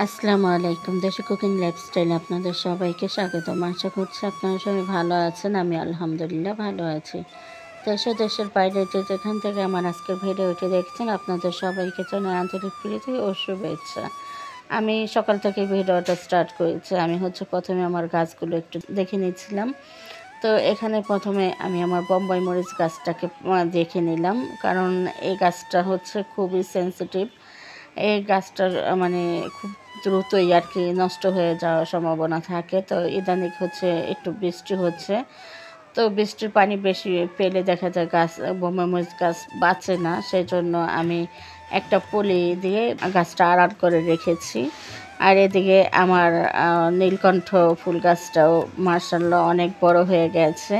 আসসালামু আলাইকুম। দেশি কুকিং লাইফস্টাইলে আপনাদের সবাইকে স্বাগতম। আশা করছি আপনারা সবাই ভালো আছেন। আমি আলহামদুলিল্লাহ ভালো আছি। দেশ ও দেশের বাইরে যে যেখান থেকে আমার আজকের ভিডিওটি দেখছেন, আপনাদের সবাইকে জানাই আন্তরিক প্রীতি ও শুভেচ্ছা। আমি সকাল থেকে ভিডিওটা স্টার্ট করেছি। আমি প্রথমে আমার গাছগুলো একটু দেখে নিচ্ছিলাম। তো এখানে প্রথমে আমি আমার বোম্বাই মরিচ গাছটাকে দেখে নিলাম, কারণ এই গাছটা খুবই সেন্সিটিভ। এই গাছটার মানে খুব দ্রুতই আর কি নষ্ট হয়ে যাওয়ার সম্ভাবনা থাকে। তো ইদানিং একটু বৃষ্টি হচ্ছে, তো বৃষ্টির পানি বেশি পেলে দেখা যায় গাছ, বোম্বাই মরিচ গাছ বাঁচে না। সেই জন্য আমি একটা পলি দিয়ে গাছটা আড়াল করে রেখেছি। আর এদিকে আমার নীলকণ্ঠ ফুল গাছটাও মাশাআল্লাহ অনেক বড় হয়ে গেছে।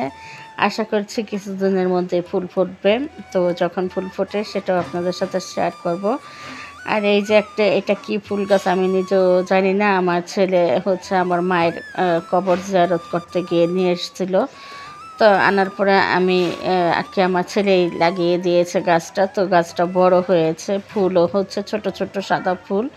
আশা করছি কিছুদিনের মধ্যে ফুল ফুটবে। তো যখন ফুল ফোটে সেটাও আপনাদের সাথে শেয়ার করব। আর এই যে এটা কি ফুল গাছ আমি নিজেও জানি না। আমার ছেলে আমার মায়ের কবর জিয়ারত করতে গিয়ে নিয়ে এসেছিল। তো আনার পরে আমি আর কি আমার ছেলেই লাগিয়ে দিয়েছে গাছটা। তো গাছটা বড় হয়েছে, ফুলও ছোট ছোট সাদা ফুল।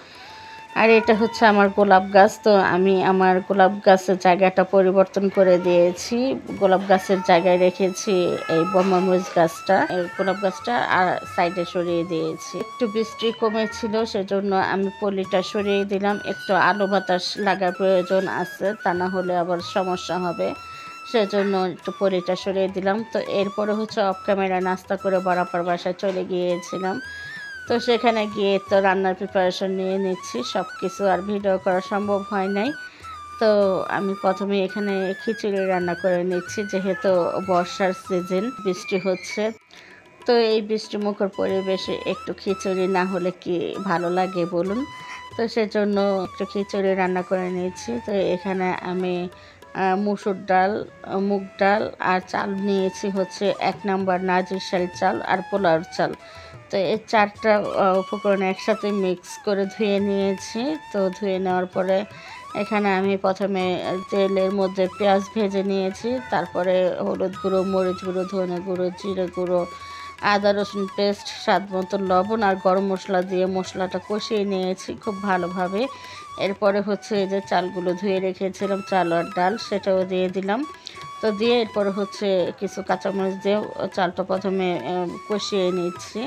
আর এটা আমার গোলাপ গাছ। তো আমি আমার গোলাপ গাছের জায়গাটা পরিবর্তন করে দিয়েছি। গোলাপ গাছের জায়গায় রেখেছি এই বোম্বাই মরিচ গাছটা। এই গোলাপ গাছটা আর সাইডে সরিয়ে দিয়েছি। একটু বৃষ্টি কমেছিল, সেজন্য আমি পলিটা সরিয়ে দিলাম। একটু আলো বাতাস লাগার প্রয়োজন আছে, তা না হলে আবার সমস্যা হবে। সেজন্য একটু পলিটা সরিয়ে দিলাম। তো এরপরে অফ ক্যামেরা নাস্তা করে বরাবর বাসায় চলে গিয়েছিলাম। তো সেখানে গিয়ে তো রান্নার প্রিপারেশন নিয়ে নিচ্ছি। সব কিছু আর ভিডিও করা সম্ভব হয় নাই। তো আমি প্রথমে এখানে খিচুড়ি রান্না করে নিচ্ছি, যেহেতু বর্ষার সিজন, বৃষ্টি হচ্ছে। তো এই বৃষ্টিমুখর পরিবেশে একটু খিচুড়ি না হলে কি ভালো লাগে বলুন। তো সেজন্য একটু খিচুড়ি রান্না করে নিয়েছি। তো এখানে আমি মুসুর ডাল, মুগ ডাল আর চাল নিয়েছি 1 নাম্বার নাজিরশাল চাল আর পোলাওর চাল। তো এই 4টা উপকরণ একসাথে মিক্স করে ধুয়ে নিয়েছি। তো ধুয়ে নেওয়ার পরে এখানে আমি প্রথমে তেলের মধ্যে পেঁয়াজ ভেজে নিয়েছি। তারপরে হলুদ গুঁড়ো, মরিচ গুঁড়ো, ধনে গুঁড়ো, জিরে গুঁড়ো, আদা রসুন পেস্ট, স্বাদ মতো লবণ আর গরম মশলা দিয়ে মশলাটা কষিয়ে নিয়েছি খুব ভালোভাবে। এরপরে এই যে চালগুলো ধুয়ে রেখেছিলাম, চাল আর ডাল, সেটাও দিয়ে দিলাম। তো দিয়ে এরপরে কিছু কাঁচামরিচ দিয়ে চালটা প্রথমে কষিয়ে নিচ্ছি।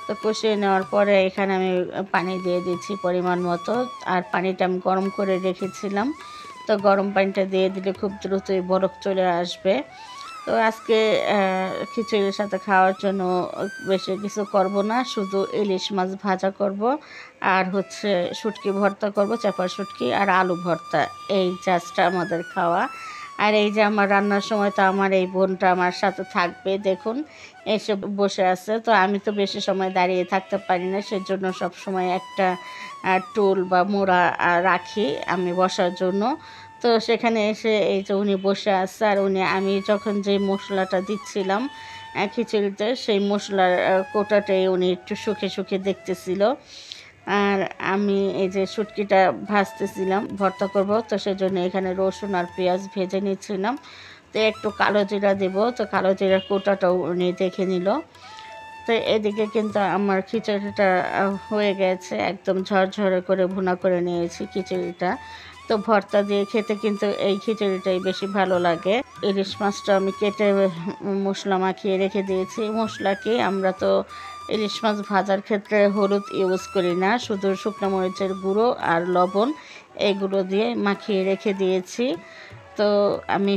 তো কষিয়ে নেওয়ার পরে এখানে আমি পানি দিয়ে দিচ্ছি পরিমাণ মতো। আর পানিটা আমি গরম করে রেখেছিলাম। তো গরম পানিটা দিয়ে দিলে খুব দ্রুতই বরফ চলে আসবে। তো আজকে খিচুড়ির সাথে খাওয়ার জন্য বেশি কিছু করব না, শুধু ইলিশ মাছ ভাজা করব আর শুটকি ভর্তা করব, চাপা শুটকি আর আলু ভর্তা। এই জাস্ট আমাদের খাওয়া। আর এই যে আমার রান্নার সময় তো আমার এই বোনটা আমার সাথে থাকবে, দেখুন এসে বসে আছে। তো আমি তো বেশি সময় দাঁড়িয়ে থাকতে পারি না, সেজন্য সব সময় একটা টুল বা মোড়া রাখি আমি বসার জন্য। তো সেখানে এসে এই যে উনি বসে আছে, আর আমি যখন যে মশলাটা দিচ্ছিলাম খিচুড়িতে, সেই মশলার কোটাটাই উনি একটু শুকে শুকে দেখতেছিল। আর আমি এই যে শুটকিটা ভাজতেছিলাম, ভর্তা করব। তো সেজন্য এখানে রসুন আর পেঁয়াজ ভেজে নিচ্ছিলাম। তো একটু কালো জিরা দেবো, তো কালো জিরার কোটাটাও উনি দেখে নিল। তো এদিকে কিন্তু আমার খিচুড়িটা হয়ে গেছে, একদম ঝরঝরে করে ভুনা করে নিয়েছি খিচুড়িটা। তো ভর্তা দিয়ে খেতে কিন্তু এই খিচুড়িটাই বেশি ভালো লাগে। ইলিশ মাছটা আমি কেটে মশলা মাখিয়ে রেখে দিয়েছি। মশলাকে আমরা তো ইলিশ মাছ ভাজার ক্ষেত্রে হলুদ ইউজ করি না, শুধু শুকনো মরিচের গুঁড়ো আর লবণ এগুলো দিয়ে মাখিয়ে রেখে দিয়েছি। তো আমি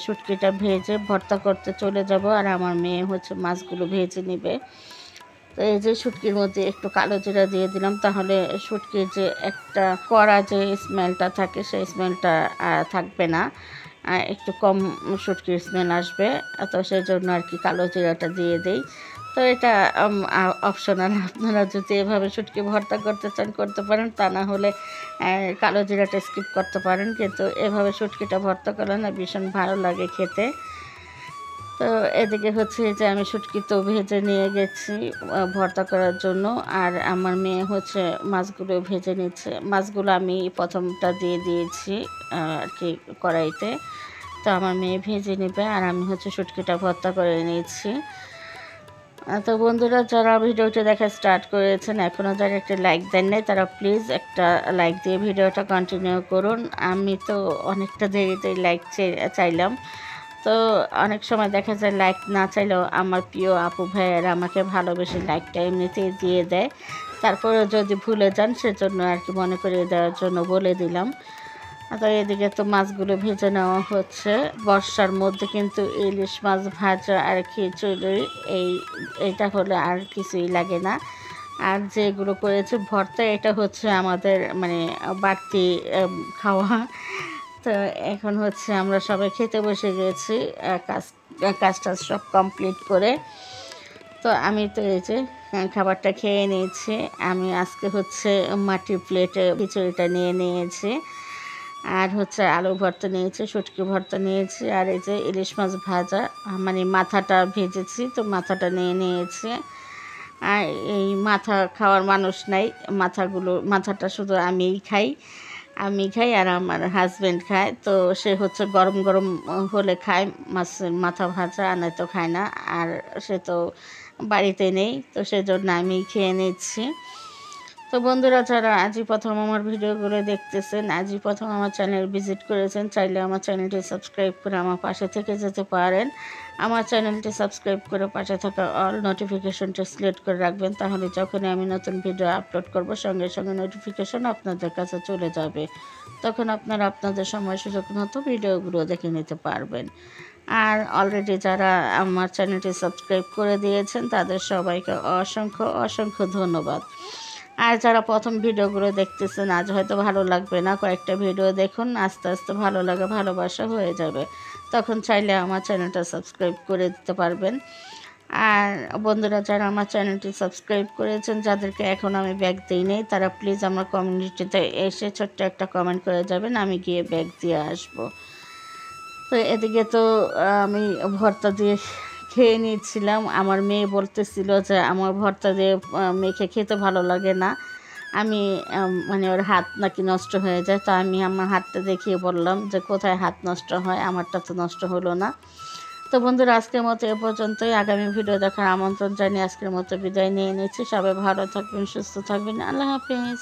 শুটকিটা ভেজে ভর্তা করতে চলে যাব, আর আমার মেয়ে মাছগুলো ভেজে নেবে। তো এই যে শুটকির মধ্যে একটু কালো জিরা দিয়ে দিলাম, তাহলে শুটকির যে একটা কড়া যে স্মেলটা থাকে সেই স্মেলটা থাকবে না, একটু কম শুটকির স্মেল আসবে। তো সেই জন্য আর কি কালো জিরাটা দিয়ে দেই। তো এটা অপশনাল, আপনারা যদি এভাবে শুটকি ভর্তা করতে চান করতে পারেন, তা না হলে কালো জিরাটা স্কিপ করতে পারেন। কিন্তু এভাবে শুটকিটা ভর্তা করলে না ভীষণ ভালো লাগে খেতে। তো এদিকে যে আমি শুটকি তো ভেজে নিয়ে গেছি ভর্তা করার জন্য, আর আমার মেয়ে মাছগুলো ভেজে নিচ্ছে। মাছগুলো আমি প্রথমটা দিয়ে দিয়েছি আর কি কড়াইতে। তো আমার মেয়ে ভেজে নেবে, আর আমি শুটকিটা ভর্তা করে নিয়েছি। তো বন্ধুরা, যারা ভিডিওটা দেখা স্টার্ট করেছেন এখনও যারা একটা লাইক দেন নাই, তারা প্লিজ একটা লাইক দিয়ে ভিডিওটা কন্টিনিউ করুন। আমি তো অনেকটা দেরিতে লাইক চাইলাম, তো অনেক সময় দেখা যায় লাইক না চাইলেও আমার প্রিয় আপু ভাইয়েরা আমাকে ভালোবেসে লাইকটা এমনিতেই দিয়ে দেয়। তারপরেও যদি ভুলে যান সেজন্য আর কি মনে করিয়ে দেওয়ার জন্য বলে দিলাম। তো এদিকে তো মাছগুলো ভেজে নেওয়া হচ্ছে। বর্ষার মধ্যে কিন্তু ইলিশ মাছ ভাজা আর খিচুড়ি এইটা হলে আর কিছুই লাগে না। আর যেগুলো করেছে ভর্তা, এটা হচ্ছে আমাদের মানে বাড়তি খাওয়া। তো এখন হচ্ছে আমরা সবাই খেতে বসে গেছি কাজটা সব কমপ্লিট করে। তো আমি তো এই যে খাবারটা খেয়ে নিয়েছি। আমি আজকে হচ্ছে মাটির প্লেটে খিচুড়িটা নিয়ে নিয়েছি, আর হচ্ছে আলু ভর্তা নিয়েছি, শুটকি ভর্তা নিয়েছি, আর এই যে ইলিশ মাছ ভাজা, মানে মাথাটা ভেজেছি, তো মাথাটা নিয়ে নিয়েছি। আর এই মাথা খাওয়ার মানুষ নাই, মাথাটা শুধু আমি খাই আর আমার হাজব্যান্ড খায়। তো সে হচ্ছে গরম গরম হলে খায় মাছের মাথা ভাজা, আর নয়তো খায় না। আর সে তো বাড়িতে নেই, তো সেজন্য আমি খেয়ে নিচ্ছি। তো বন্ধুরা, যারা আজই প্রথম আমার ভিডিওগুলো দেখতেছেন, আজই প্রথম আমার চ্যানেল ভিজিট করেছেন, চাইলে আমার চ্যানেলটি সাবস্ক্রাইব করে আমার পাশে থেকে যেতে পারেন। আমার চ্যানেলটি সাবস্ক্রাইব করে পাশে থাকা অল নোটিফিকেশনটা সিলেক্ট করে রাখবেন, তাহলে যখনই আমি নতুন ভিডিও আপলোড করব সঙ্গে সঙ্গে নোটিফিকেশন আপনাদের কাছে চলে যাবে। তখন আপনারা আপনাদের সময় সুযোগ মতো ভিডিওগুলো দেখে নিতে পারবেন। আর অলরেডি যারা আমার চ্যানেলটি সাবস্ক্রাইব করে দিয়েছেন তাদের সবাইকে অসংখ্য অসংখ্য ধন্যবাদ। আর যারা প্রথম ভিডিওগুলো দেখতেছেন, আজ হয়তো ভালো লাগবে না, কয়েকটা ভিডিও দেখুন, আস্তে আস্তে ভালো লাগা ভালোবাসা হয়ে যাবে। তখন চাইলে আমার চ্যানেলটা সাবস্ক্রাইব করে দিতে পারবেন। আর বন্ধুরা, যারা আমার চ্যানেলটি সাবস্ক্রাইব করেছেন, যাদেরকে এখন আমি ব্যাগ দিই নেই, তারা প্লিজ আমার কমিউনিটিতে এসে ছোট্ট একটা কমেন্ট করে যাবেন, আমি গিয়ে ব্যাগ দিয়ে আসবো। তো এদিকে তো আমি ভর্তা দিয়ে খেয়ে নিয়েছিলাম। আমার মেয়ে বলতেছিল যে আমার ভর্তা দিয়ে মেখে খেতে ভালো লাগে না, আমি মানে ওর হাত নাকি নষ্ট হয়ে যায়। তো আমি আমার হাতটা দেখিয়ে বললাম যে কোথায় হাত নষ্ট হয়, আমারটা তো নষ্ট হলো না। তো বন্ধুরা, আজকের মতো এ পর্যন্তই। আগামী ভিডিও দেখার আমন্ত্রণ জানিয়ে আজকের মতো বিদায় নিয়ে নিচ্ছি। সবাই ভালো থাকবেন, সুস্থ থাকবেন। আল্লাহ হাফিজ।